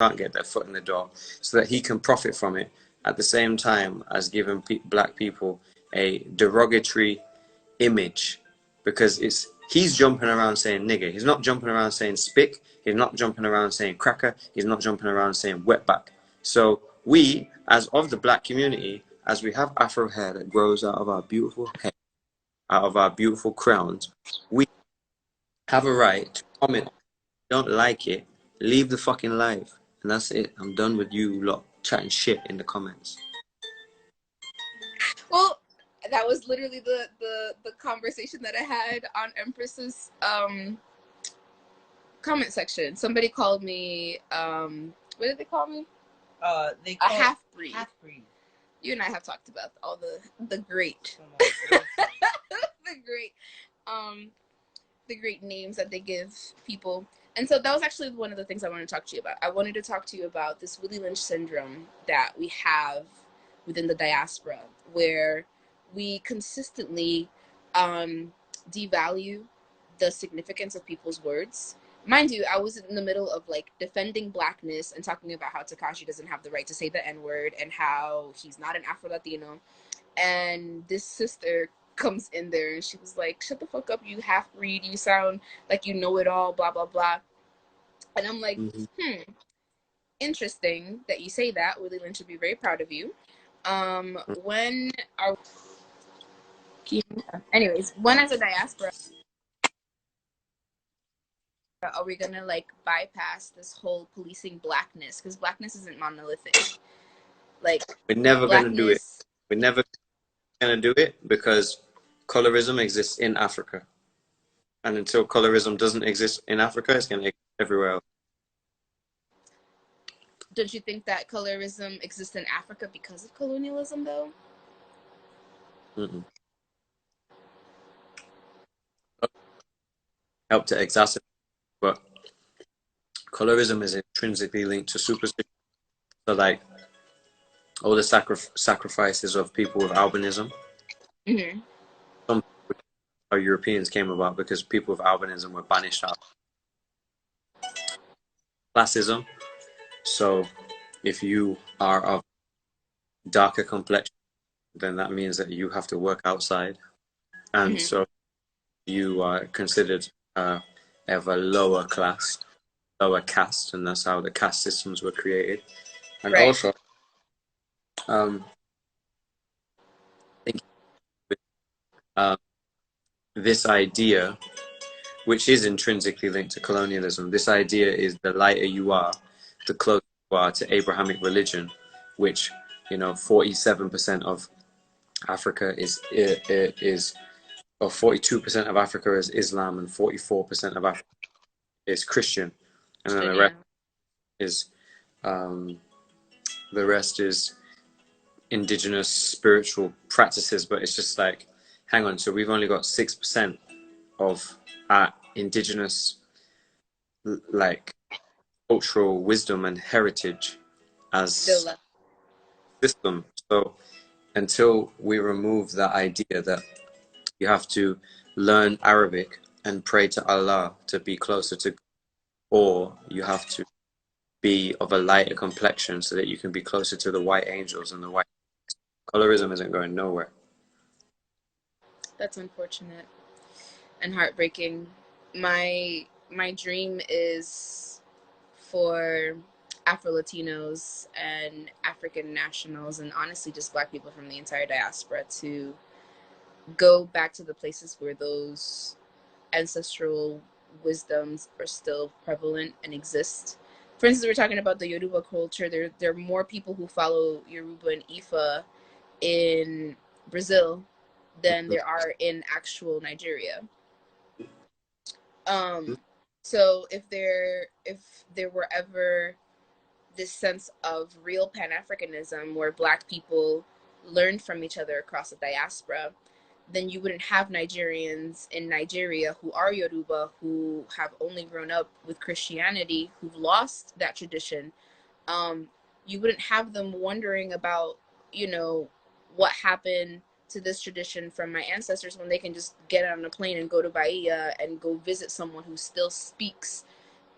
can't get their foot in the door, so that he can profit from it at the same time as giving black people a derogatory image, because he's jumping around saying nigger. He's not jumping around saying spick. He's not jumping around saying cracker. He's not jumping around saying wetback. So we, as of the black community, as we have Afro hair that grows out of our beautiful head, out of our beautiful crowns, we have a right to comment. If you don't like it, leave the fucking live. And that's it. I'm done with you lot chatting shit in the comments. Well, that was literally the conversation that I had on Empress's comment section. Somebody called me what did they call me? They call a half-breed. Half-breed. You and I have talked about all the great the great names that they give people. And so that was actually one of the things I wanted to talk to you about. I wanted to talk to you about this Willie Lynch syndrome that we have within the diaspora, where we consistently devalue the significance of people's words. Mind you, I was in the middle of like defending blackness and talking about how Tekashi doesn't have the right to say the N-word and how he's not an Afro-Latino. And this sister comes in there and she was like, shut the fuck up, you half-breed, you sound like you know it all, blah, blah, blah. And I'm like, interesting that you say that. Willie Lynch should be very proud of you. When are anyways, when as a diaspora are we gonna like bypass this whole policing blackness? Because blackness isn't monolithic. Like, we're never gonna do it. We're never gonna do it because colorism exists in Africa, and until colorism doesn't exist in Africa, it's gonna exist everywhere else. Don't you think that colorism exists in Africa because of colonialism, though? Help to exacerbate, but colorism is intrinsically linked to superstition. So, like, all the sacrifices of people with albinism. Some Europeans came about because people with albinism were banished out. Classism. So if you are of darker complexion, then that means that you have to work outside. And so you are considered of a lower class, lower caste, and that's how the caste systems were created. And also, I think this idea, which is intrinsically linked to colonialism, this idea is the lighter you are, the closer you are to Abrahamic religion, which, you know, 47% of Africa is or 42% of Africa is Islam, and 44% of Africa is Christian, and then the rest is indigenous spiritual practices. But it's just like, hang on, so we've only got 6% of our indigenous like cultural wisdom and heritage as system. So until we remove that idea that you have to learn Arabic and pray to Allah to be closer to God, or you have to be of a lighter complexion so that you can be closer to the white angels and the white, colorism isn't going nowhere. That's unfortunate and heartbreaking. My dream is for Afro-Latinos and African nationals, and honestly just Black people from the entire diaspora, to go back to the places where those ancestral wisdoms are still prevalent and exist. For instance, we're talking about the Yoruba culture. There are more people who follow Yoruba and Ifa in Brazil than there are in actual Nigeria. So if there were ever this sense of real Pan-Africanism where Black people learned from each other across the diaspora, then you wouldn't have Nigerians in Nigeria who are Yoruba, who have only grown up with Christianity, who've lost that tradition. You wouldn't have them wondering about, you know, what happened to this tradition from my ancestors, when they can just get on a plane and go to Bahia and go visit someone who still speaks,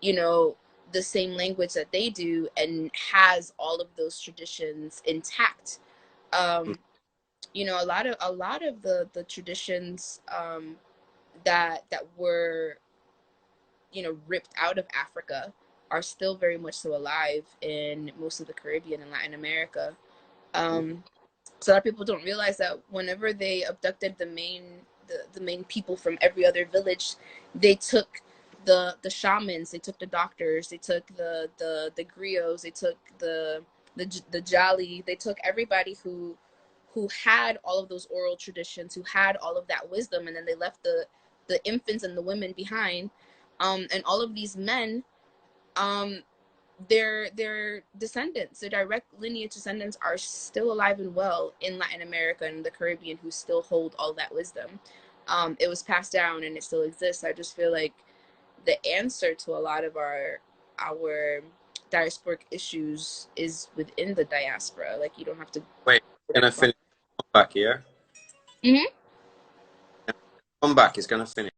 you know, the same language that they do and has all of those traditions intact. You know, a lot of the traditions that were, you know, ripped out of Africa are still very much so alive in most of the Caribbean and Latin America. So a lot of people don't realize that whenever they abducted the main people from every other village, they took the shamans, they took the doctors, they took the griots, they took the jali, they took everybody who had all of those oral traditions, who had all of that wisdom, and then they left the infants and the women behind. And all of these men, their descendants, their direct lineage descendants, are still alive and well in Latin America and the Caribbean, who still hold all that wisdom. It was passed down and it still exists. I just feel like the answer to a lot of our diasporic issues is within the diaspora. Like, you don't have to. Wait, gonna finish. Come back here. Mm-hmm. Come back. It's gonna finish.